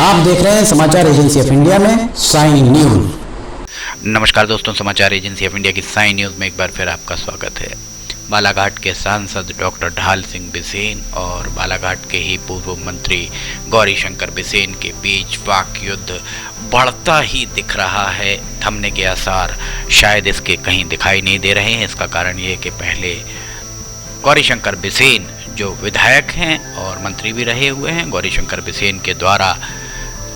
आप देख रहे हैं समाचार एजेंसी ऑफ इंडिया में साइन न्यूज। नमस्कार दोस्तों, समाचार एजेंसी ऑफ इंडिया की साइन न्यूज में एक बार फिर आपका स्वागत है। बालाघाट के सांसद डॉक्टर ढाल सिंह बिसेन और बालाघाट के ही पूर्व मंत्री गौरीशंकर बिसेन के बीच वाक युद्ध बढ़ता ही दिख रहा है। थमने के आसार शायद इसके कहीं दिखाई नहीं दे रहे हैं। इसका कारण ये कि पहले गौरीशंकर बिसेन जो विधायक हैं और मंत्री भी रहे हुए हैं, गौरीशंकर बिसेन के द्वारा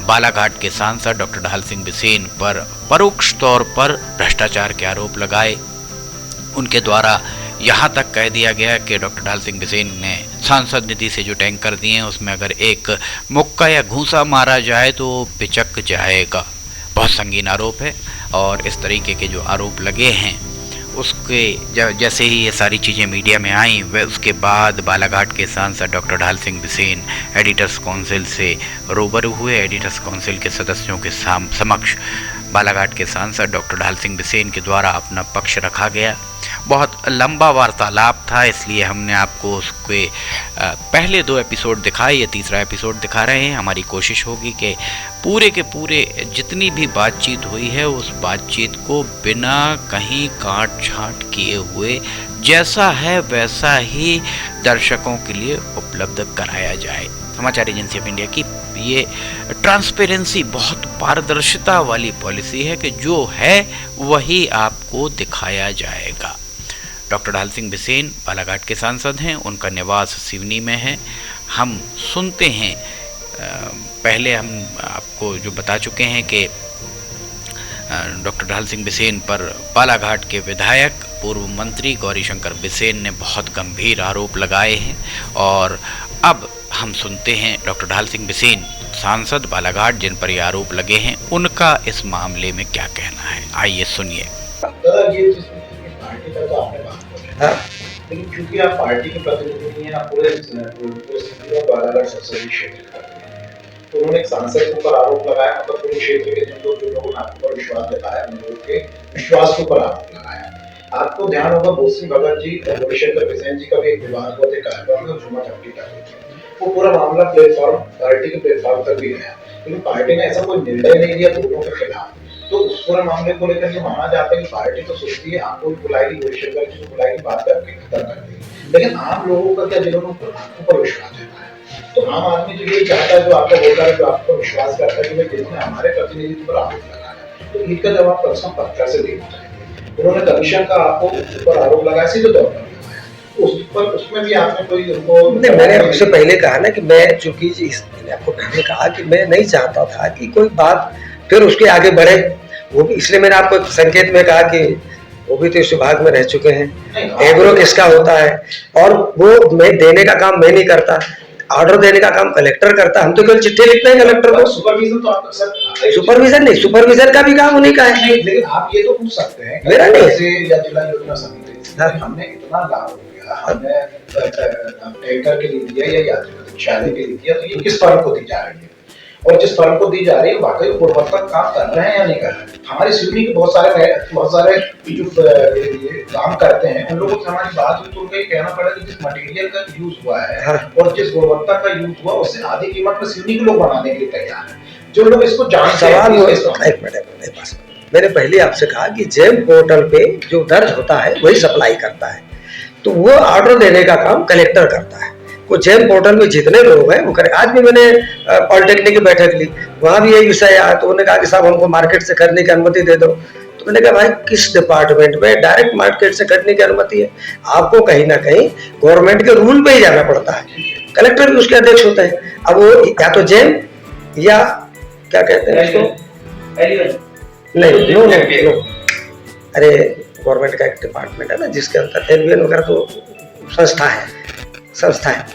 बालाघाट के सांसद डॉक्टर ढाल सिंह बिसेन पर परोक्ष तौर पर भ्रष्टाचार के आरोप लगाए। उनके द्वारा यहाँ तक कह दिया गया कि डॉक्टर ढाल सिंह बिसेन ने सांसद निधि से जो टैंकर दिए हैं उसमें अगर एक मुक्का या घूंसा मारा जाए तो पिचक जाएगा। बहुत संगीन आरोप है और इस तरीके के जो आरोप लगे हैं उसके जैसे ही ये सारी चीज़ें मीडिया में आई वह उसके बाद बालाघाट के सांसद डॉक्टर ढाल सिंह बिसेन एडिटर्स काउंसिल से रूबरू हुए। एडिटर्स काउंसिल के सदस्यों के समक्ष बालाघाट के सांसद डॉक्टर ढाल सिंह बिसेन के द्वारा अपना पक्ष रखा गया। बहुत लंबा वार्तालाप था, इसलिए हमने आपको उसके पहले 2 एपिसोड दिखाए, ये तीसरा एपिसोड दिखा रहे हैं। हमारी कोशिश होगी कि पूरे के पूरे जितनी भी बातचीत हुई है उस बातचीत को बिना कहीं काट छांट किए हुए जैसा है वैसा ही दर्शकों के लिए उपलब्ध कराया जाए। समाचार एजेंसी ऑफ इंडिया की ये ट्रांसपेरेंसी, बहुत पारदर्शिता वाली पॉलिसी है कि जो है वही आपको दिखाया जाएगा। डॉक्टर ढाल सिंह बिसेन बालाघाट के सांसद हैं, उनका निवास सिवनी में है। हम सुनते हैं, पहले हम आपको जो बता चुके हैं कि डॉक्टर ढाल सिंह बिसेन पर बालाघाट के विधायक पूर्व मंत्री गौरीशंकर बिसेन ने बहुत गंभीर आरोप लगाए हैं और अब हम सुनते हैं डॉक्टर ढाल सिंह बिसेन सांसद बालाघाट जिन पर ये आरोप लगे हैं उनका इस मामले में क्या कहना है। आइए सुनिए। लेकिन क्योंकि आप पार्टी के प्रतिनिधि नहीं हैं, आप पूरे बालाघाट संसदीय क्षेत्र का हैं, तो उन्होंने एक सांसद के ऊपर आरोप लगाया, मतलब पूरे क्षेत्र के जिन लोगों ने आपके ऊपर विश्वास जताया उन लोगों के विश्वास के ऊपर आरोप लगाया। आपको ध्यान होगा बोसी भगत जी और गौरीशंकर बिसेन जी का भी एक विवाद हुआ था कार्यक्रम में, झूमा चपटी का वो पूरा मामला प्लेटफॉर्म पार्टी के प्लेटफॉर्म तक भी गया, लेकिन पार्टी ने ऐसा कोई निर्णय नहीं लिया दोनों के खिलाफ। तो उस पूरे मामले को लेकर के माना जाता है कि पार्टी तो सोचती है आपको भी बुलाएगी, गौरीशंकर जी को बुलाएगी, बात करके खत्म कर देगी। लेकिन आम लोगों का क्या, जिन्होंने आपके ऊपर विश्वास जताया है, तो आम आदमी जो ये चाहता है, जो आपका वोटर है, जो आपको विश्वास करता है कि भाई जिसने हमारे प्रतिनिधि पर आरोप लगाया, तो इसका जवाब कम पत्थर से देना चाहिए। उन्होंने कमीशन का आपको ऊपर आरोप लगाया, सीधे तौर पर उस पर, उसमें भी आपने कोई उनको नहीं। मैंने उससे पहले कहा ना कि मैं, चूंकि मैंने आपको पहले कहा कि मैं नहीं चाहता था कि कोई बात फिर उसके आगे बढ़े, वो भी इसलिए मैंने आपको संकेत में कहा कि वो भी तो इस विभाग में रह चुके हैं, एग्रो किसका होता है, और वो मैं देने का काम मैं नहीं करता, ऑर्डर देने का काम कलेक्टर करता। हम तो केवल चिट्ठी लिखते हैं कलेक्टर को। सुपरविजन तो आप सुपरविजन नहीं, सुपरविजन का भी काम उन्हीं का है। लेकिन आप ये तो पूछ सकते हैं मेरा नहीं, या जिला योजना समिति हमने इतना लाभ, हमने टैंकर के लिए दिया या शैली के लिए दिया, तो ये किस फर्म को दी जा रही है और जिस फर्म को दी जा रही है वाकई गुणवत्ता काम कर रहे हैं या नहीं कर रहे हैं। हमारे सिवनी के बहुत सारे जो काम करते हैं उन लोगों से हमारी बात हुई तो उनको ये कहना पड़ा कि जिस मटेरियल का यूज हुआ है और जिस गुणवत्ता का यूज हुआ उससे आधी कीमत में सिवनी के लोग बनाने के लिए तैयार है। जो लोग इसको जानते हैं, मैंने पहले आपसे कहा कि जेम पोर्टल पे जो दर्ज होता है वही सप्लाई करता है, तो वो ऑर्डर देने का काम कलेक्टर करता है। वो जेम पोर्टल में जितने लोग हैं वो करें। आज भी मैंने पॉलिटेक्निक की बैठक ली, वहाँ भी यही विषय आया, तो उन्होंने कहा कि साहब हमको मार्केट से खरीदने की अनुमति दे दो। तो मैंने कहा भाई किस डिपार्टमेंट में डायरेक्ट मार्केट से खरीदने की अनुमति है? आपको कहीं ना कहीं गवर्नमेंट के रूल पे ही जाना पड़ता है। कलेक्टर भी उसके अध्यक्ष होते हैं। अब वो या तो जेम या क्या कहते हैं उसको, नहीं नो, अरे गवर्नमेंट का एक डिपार्टमेंट है ना जिसके अंदर एलवीएन वगैरह तो संस्था है,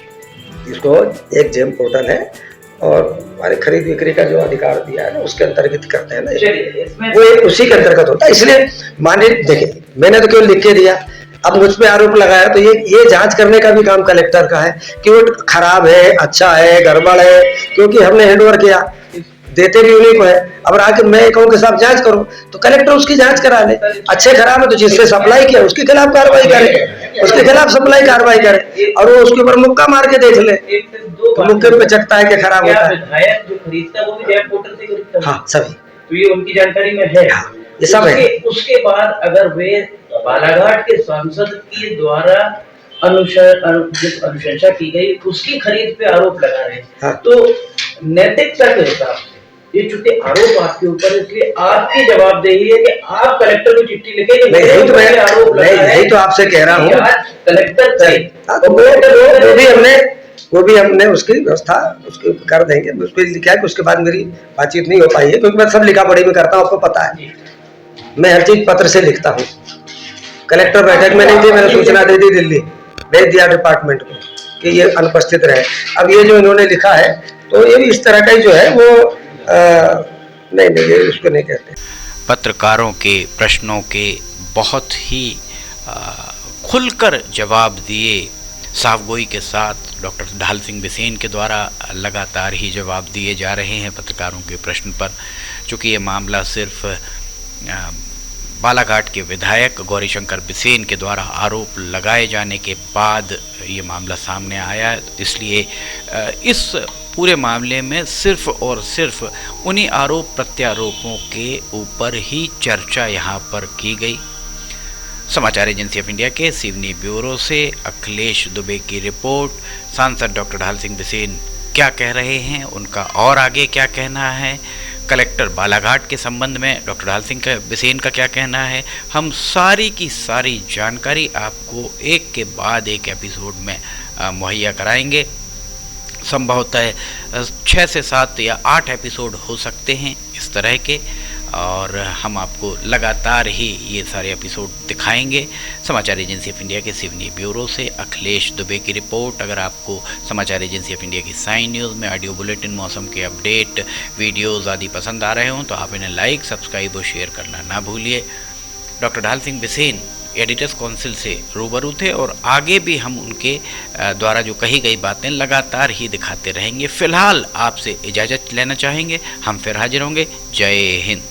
जिसको एक जेम पोर्टल है और हमारे खरीद बिक्री का जो अधिकार दिया है ना उसके अंतर्गत करते हैं ना, वो उसी के अंतर्गत होता है। इसलिए माने देखिए, मैंने तो केवल लिख के दिया, अब मुझ पे आरोप लगाया, तो ये जांच करने का भी काम कलेक्टर का है कि वो खराब है, अच्छा है, गड़बड़ है, क्योंकि हमने हैंडओवर किया। देते भी उन्हीं को है। अब आके मैं कहूँ कि साहब जांच करो तो कलेक्टर उसकी जांच करा ले, अच्छे खराब है तो जिससे सप्लाई किया उसके खिलाफ कार्रवाई करे, उसके खिलाफ सप्लाई कार्रवाई करे, और वो उसके ऊपर मुक्का मार के देख ले तो मुक्के पे चकता है कि खराब होता है। विधायक जो खरीदता है वो भी जैब पोर्टल से खरीदता है। हाँ सभी, तो ये उनकी जानकारी में है। ये सब है। उसके बाद अगर वे बालाघाट के सांसद के द्वारा अनुशंसा की गई उसकी खरीद पे आरोप लगा रहे हैं, हाँ। तो नैतिकता के हिसाब से ये चूंकि आरोप आपके ऊपर, इसलिए आपकी जवाबदेही है कि आप कलेक्टर को चिट्ठी लिखे कि नहीं तो मैं आरोप नहीं तो आपसे कह रहा हूँ कलेक्टर करे, वो भी हमने उसकी व्यवस्था उसके कर देंगे। उसको लिखा है कि उसके बाद मेरी बातचीत नहीं हो पाई है, क्योंकि मैं सब लिखा पढ़ी में करता हूँ, आपको पता है मैं हर चीज पत्र से लिखता हूँ। कलेक्टर बैठक में नहीं थी, मैंने सूचना दे दी, दिल्ली भेज दिया डिपार्टमेंट को कि ये अनुपस्थित रहे। अब ये जो इन्होंने लिखा है तो ये भी इस तरह का ही जो है वो नहीं ये उसको नहीं कहते। पत्रकारों के प्रश्नों के बहुत ही खुलकर जवाब दिए, साफगोई के साथ डॉक्टर ढाल सिंह बिसेन के द्वारा लगातार ही जवाब दिए जा रहे हैं पत्रकारों के प्रश्न पर। चूँकि ये मामला सिर्फ बालाघाट के विधायक गौरीशंकर बिसेन के द्वारा आरोप लगाए जाने के बाद ये मामला सामने आया, इसलिए इस पूरे मामले में सिर्फ और सिर्फ उन्हीं आरोप प्रत्यारोपों के ऊपर ही चर्चा यहाँ पर की गई। समाचार एजेंसी ऑफ इंडिया के सिवनी ब्यूरो से अखिलेश दुबे की रिपोर्ट। सांसद डॉक्टर ढाल सिंह बिसेन क्या कह रहे हैं, उनका और आगे क्या कहना है, कलेक्टर बालाघाट के संबंध में डॉक्टर ढाल सिंह बिसेन का क्या कहना है, हम सारी की सारी जानकारी आपको एक के बाद एक एपिसोड में मुहैया कराएंगे। संभवतः 6 से 7 या 8 एपिसोड हो सकते हैं इस तरह के, और हम आपको लगातार ही ये सारे एपिसोड दिखाएंगे। समाचार एजेंसी ऑफ इंडिया के सिवनी ब्यूरो से अखिलेश दुबे की रिपोर्ट। अगर आपको समाचार एजेंसी ऑफ इंडिया की साइन न्यूज़ में ऑडियो बुलेटिन, मौसम के अपडेट, वीडियोज़ आदि पसंद आ रहे हों तो आप इन्हें लाइक, सब्सक्राइब और शेयर करना ना भूलिए। डॉक्टर ढाल सिंह बिसेन एडिटर्स काउंसिल से रूबरू थे और आगे भी हम उनके द्वारा जो कही गई बातें लगातार ही दिखाते रहेंगे। फ़िलहाल आपसे इजाज़त लेना चाहेंगे, हम फिर हाजिर होंगे। जय हिंद।